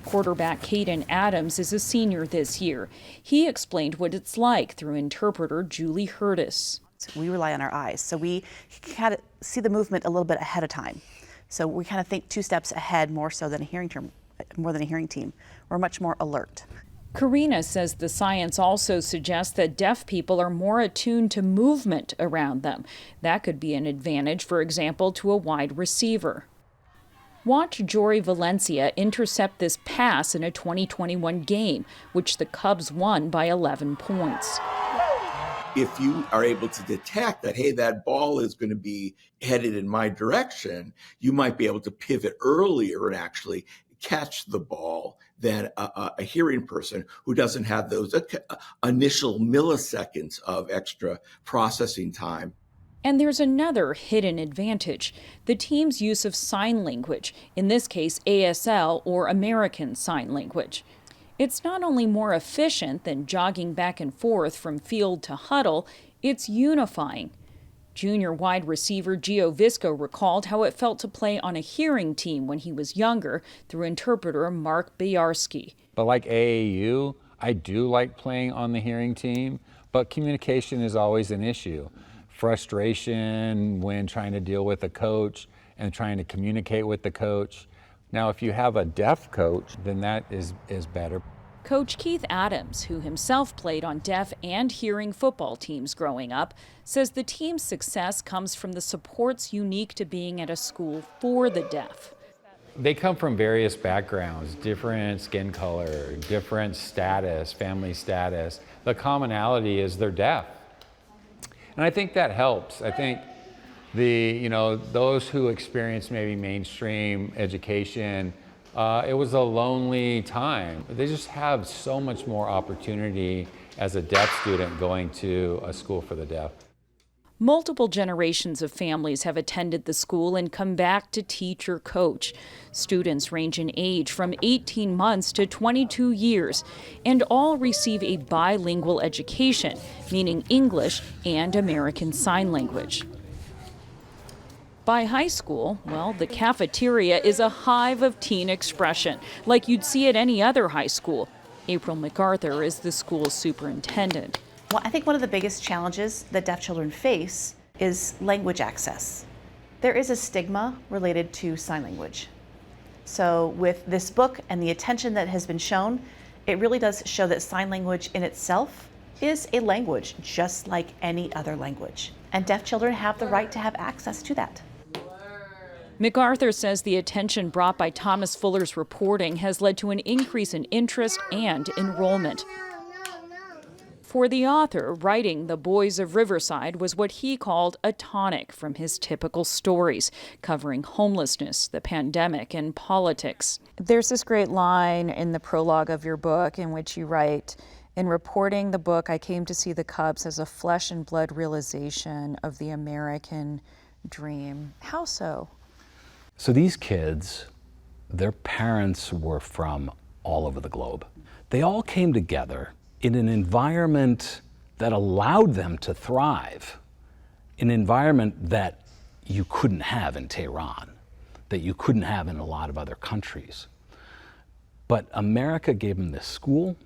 S31: Quarterback Caden Adams is a senior this year. He explained what it's like through interpreter Julie Hurtis.
S20: We rely on our eyes, so we kind of see the movement a little bit ahead of time. So we kind of think 2 steps ahead more so than a hearing team. We're much more alert.
S31: Corina says the science also suggests that deaf people are more attuned to movement around them. That could be an advantage, for example, to a wide receiver. Watch Jory Valencia intercept this pass in a 2021 game, which the Cubs won by 11 points.
S19: If you are able to detect that, hey, that ball is going to be headed in my direction, you might be able to pivot earlier and actually catch the ball than a hearing person who doesn't have those initial milliseconds of extra processing time.
S31: And there's another hidden advantage, the team's use of sign language, in this case ASL or American Sign Language. It's not only more efficient than jogging back and forth from field to huddle, it's unifying. Junior wide receiver Gio Visco recalled how it felt to play on a hearing team when he was younger through interpreter Mark Bayarski.
S21: But like AAU, I do like playing on the hearing team, but communication is always an issue. Frustration when trying to deal with a coach and trying to communicate with the coach. Now, if you have a deaf coach, then that is better.
S31: Coach Keith Adams, who himself played on deaf and hearing football teams growing up, says the team's success comes from the supports unique to being at a school for the deaf.
S21: They come from various backgrounds, different skin color, different status, family status. The commonality is they're deaf. And I think that helps. I think those who experience maybe mainstream education, it was a lonely time. They just have so much more opportunity as a deaf student going to a school for the deaf.
S31: Multiple generations of families have attended the school and come back to teach or coach. Students range in age from 18 months to 22 years, and all receive a bilingual education, meaning English and American Sign Language. By high school, well, the cafeteria is a hive of teen expression, like you'd see at any other high school. April MacArthur is the school's superintendent.
S20: Well, I think one of the biggest challenges that deaf children face is language access. There is a stigma related to sign language. So with this book and the attention that has been shown, it really does show that sign language in itself is a language just like any other language. And deaf children have the right to have access to that.
S31: MacArthur says the attention brought by Thomas Fuller's reporting has led to an increase in interest and enrollment. For the author, writing The Boys of Riverside was what he called a tonic from his typical stories, covering homelessness, the pandemic, and politics.
S5: There's this great line in the prologue of your book in which you write, "In reporting the book, I came to see the Cubs as a flesh and blood realization of the American dream." How so?
S3: So these kids, their parents were from all over the globe. They all came together in an environment that allowed them to thrive, an environment that you couldn't have in Tehran, that you couldn't have in a lot of other countries. But America gave them this school,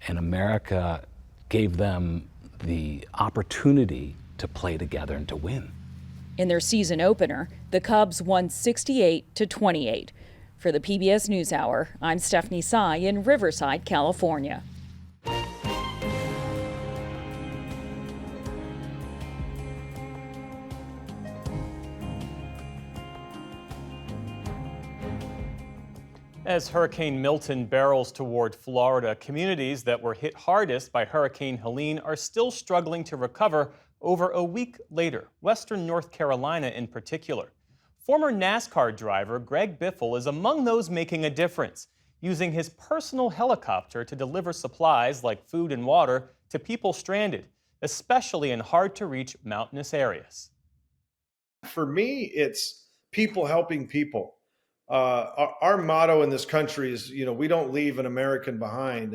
S3: and America gave them the opportunity to play together and to win.
S31: In their season opener, the Cubs won 68-28. For the PBS NewsHour, I'm Stephanie Tsai in Riverside, California.
S1: As Hurricane Milton barrels toward Florida, communities that were hit hardest by Hurricane Helene are still struggling to recover over a week later, Western North Carolina in particular. Former NASCAR driver Greg Biffle is among those making a difference, using his personal helicopter to deliver supplies like food and water to people stranded, especially in hard-to-reach mountainous areas.
S7: For me, it's people helping people. Our motto in this country is, we don't leave an American behind.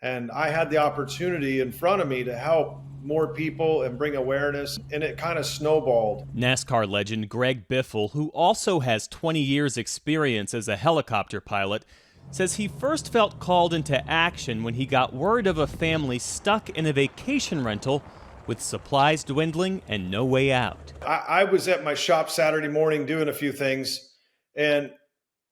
S7: And I had the opportunity in front of me to help more people and bring awareness, and it kind of snowballed.
S1: NASCAR legend Greg Biffle, who also has 20 years experience as a helicopter pilot, says he first felt called into action when he got word of a family stuck in a vacation rental with supplies dwindling and no way out.
S7: I was at my shop Saturday morning doing a few things, and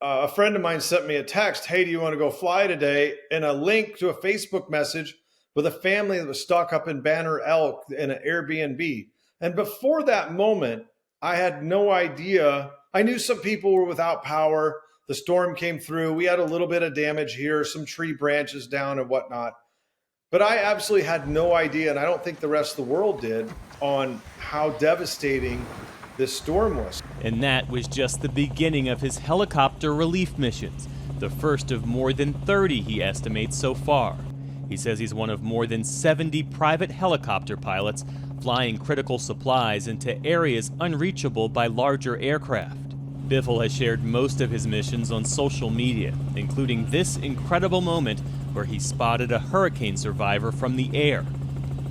S7: a friend of mine sent me a text, "Hey, do you want to go fly today?" And a link to a Facebook message with a family that was stuck up in Banner Elk in an Airbnb. And before that moment, I had no idea. I knew some people were without power. The storm came through. We had a little bit of damage here, some tree branches down and whatnot. But I absolutely had no idea, and I don't think the rest of the world did, on how devastating this storm was.
S1: And that was just the beginning of his helicopter relief missions, the first of more than 30 he estimates so far. He says he's one of more than 70 private helicopter pilots flying critical supplies into areas unreachable by larger aircraft. Biffle has shared most of his missions on social media, including this incredible moment where he spotted a hurricane survivor from the air.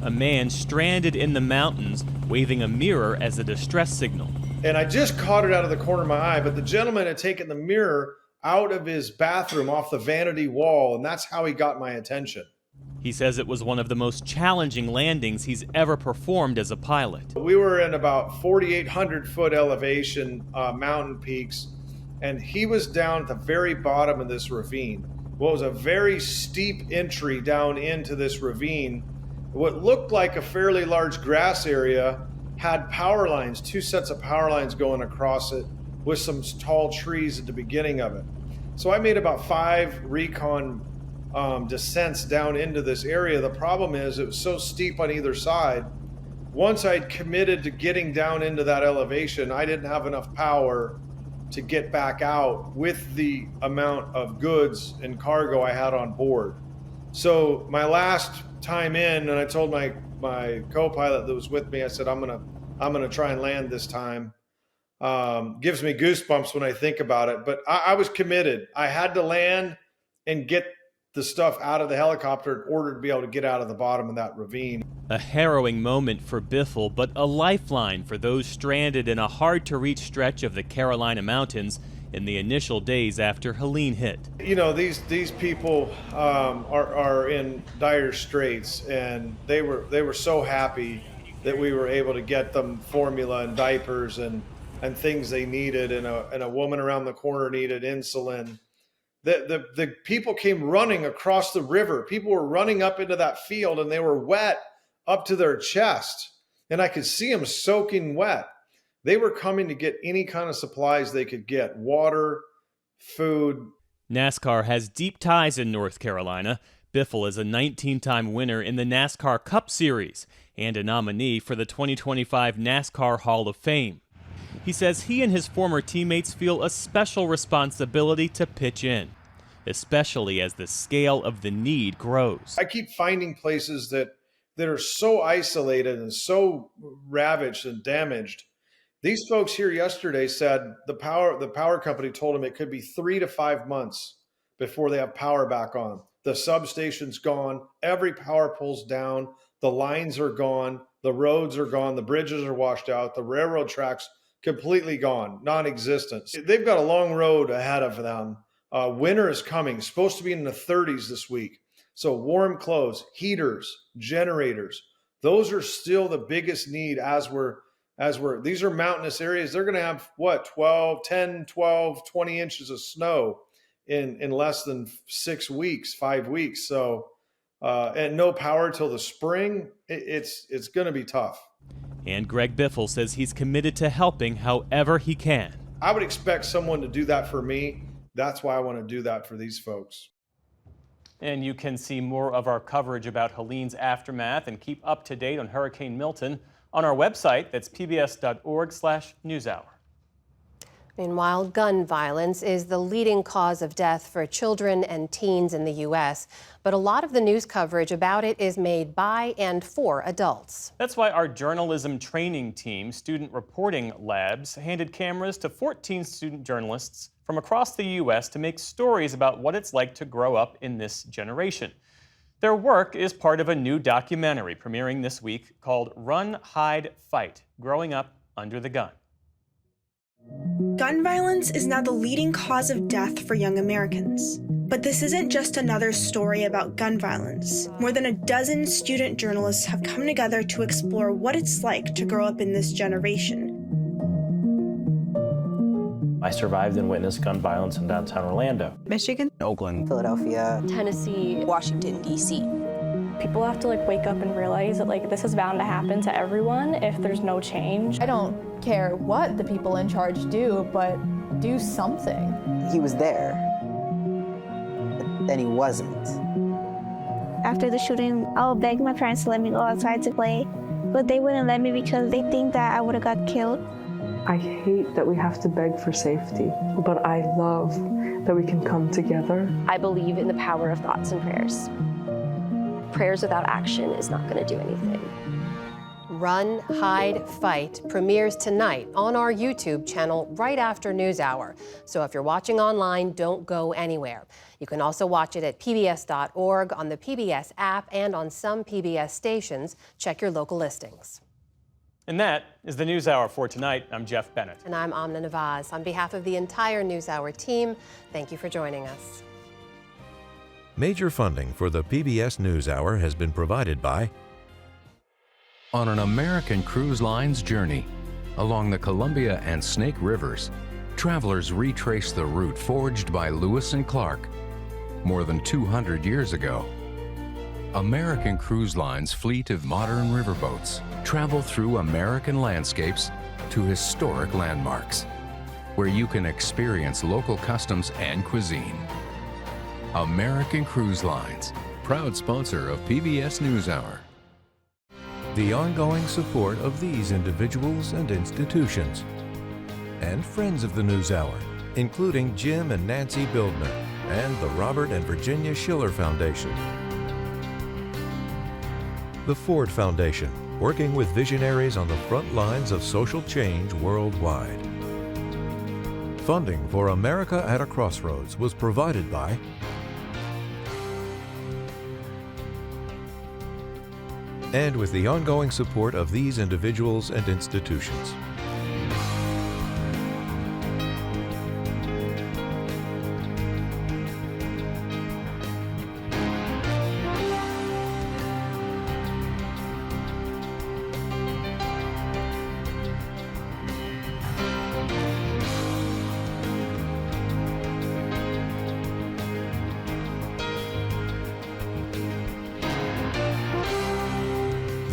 S1: A man stranded in the mountains waving a mirror as a distress signal.
S7: And I just caught it out of the corner of my eye, but the gentleman had taken the mirror out of his bathroom off the vanity wall, and that's how he got my attention.
S1: He says it was one of the most challenging landings he's ever performed as a pilot.
S7: We were in about 4,800 foot elevation mountain peaks, and he was down at the very bottom of this ravine. what was a very steep entry down into this ravine. What looked like a fairly large grass area had power lines, 2 sets of power lines going across it with some tall trees at the beginning of it. So I made about 5 recon descents down into this area. The problem is it was so steep on either side. Once I'd committed to getting down into that elevation, I didn't have enough power to get back out with the amount of goods and cargo I had on board. So my last time in, and I told my co-pilot that was with me, I said, I'm gonna try and land this time. Gives me goosebumps when I think about it, but I was committed. I had to land and get the stuff out of the helicopter in order to be able to get out of the bottom of that ravine.
S1: A harrowing moment for Biffle, but a lifeline for those stranded in a hard-to-reach stretch of the Carolina mountains in the initial days after Helene hit.
S7: You know, these people are in dire straits, and they were so happy that we were able to get them formula and diapers and things they needed, and a woman around the corner needed insulin. The people came running across the river. People were running up into that field, and they were wet up to their chest, and I could see them soaking wet. They were coming to get any kind of supplies they could get, water, food.
S1: NASCAR has deep ties in North Carolina. Biffle is a 19-time winner in the NASCAR Cup Series and a nominee for the 2025 NASCAR Hall of Fame. He says he and his former teammates feel a special responsibility to pitch in, especially as the scale of the need grows.
S7: I keep finding places that are so isolated and so ravaged and damaged. These folks here yesterday said the power company told them it could be 3 to 5 months before they have power back on. The substation's gone, every power pole's down, the lines are gone, the roads are gone, the bridges are washed out, the railroad tracks completely gone, non-existent. They've got a long road ahead of them. Winter is coming, it's supposed to be in the 30s this week. So warm clothes, heaters, generators, those are still the biggest need these are mountainous areas. They're going to have 10, 12, 20 inches of snow in less than 6 weeks, 5 weeks. So, and no power till the spring. It's going to be tough.
S1: And Greg Biffle says he's committed to helping however he can.
S7: I would expect someone to do that for me. That's why I want to do that for these folks.
S1: And you can see more of our coverage about Helene's aftermath and keep up to date on Hurricane Milton on our website. That's pbs.org/newshour.
S2: Meanwhile, gun violence is the leading cause of death for children and teens in the U.S., but a lot of the news coverage about it is made by and for adults.
S1: That's why our journalism training team, Student Reporting Labs, handed cameras to 14 student journalists from across the U.S. to make stories about what it's like to grow up in this generation. Their work is part of a new documentary premiering this week called Run, Hide, Fight: Growing Up Under the Gun.
S8: Gun violence is now the leading cause of death for young Americans. But this isn't just another story about gun violence. More than a dozen student journalists have come together to explore what it's like to grow up in this generation.
S9: I survived and witnessed gun violence in downtown Orlando,
S10: Michigan,
S9: Oakland,
S10: Philadelphia,
S11: Tennessee, Washington, D.C.
S12: People have to wake up and realize that this is bound to happen to everyone if there's no change.
S13: I don't care what the people in charge do, but do something.
S10: He was there, but then he wasn't.
S22: After the shooting, I'll beg my parents to let me go outside to play, but they wouldn't let me because they think that I would have got killed.
S23: I hate that we have to beg for safety, but I love that we can come together.
S11: I believe in the power of thoughts and prayers. Prayers without action is not going to do anything.
S2: Run, Hide, Fight premieres tonight on our YouTube channel right after NewsHour. So if you're watching online, don't go anywhere. You can also watch it at pbs.org, on the PBS app, and on some PBS stations. Check your local listings.
S1: And that is the NewsHour for tonight. I'm Jeff Bennett.
S2: And I'm Amna Nawaz. On behalf of the entire NewsHour team, thank you for joining us.
S24: Major funding for the PBS NewsHour has been provided by...
S25: On an American Cruise Line's journey along the Columbia and Snake Rivers, travelers retrace the route forged by Lewis and Clark. more than 200 years ago. American Cruise Line's fleet of modern riverboats travel through American landscapes to historic landmarks, where you can experience local customs and cuisine. American Cruise Lines, proud sponsor of PBS NewsHour.
S24: The ongoing support of these individuals and institutions. And friends of the NewsHour, including Jim and Nancy Bildner and the Robert and Virginia Schiller Foundation. The Ford Foundation, working with visionaries on the front lines of social change worldwide. Funding for America at a Crossroads was provided by and with the ongoing support of these individuals and institutions.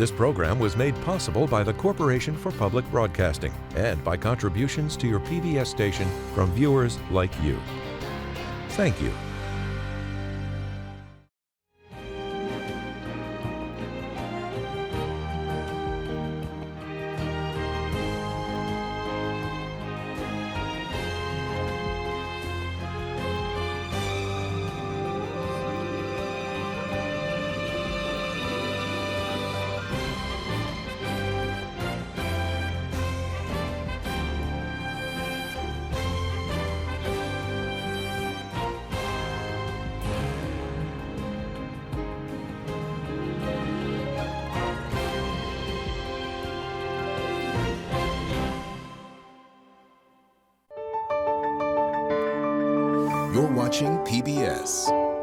S24: This program was made possible by the Corporation for Public Broadcasting and by contributions to your PBS station from viewers like you. Thank you.
S6: You're watching PBS.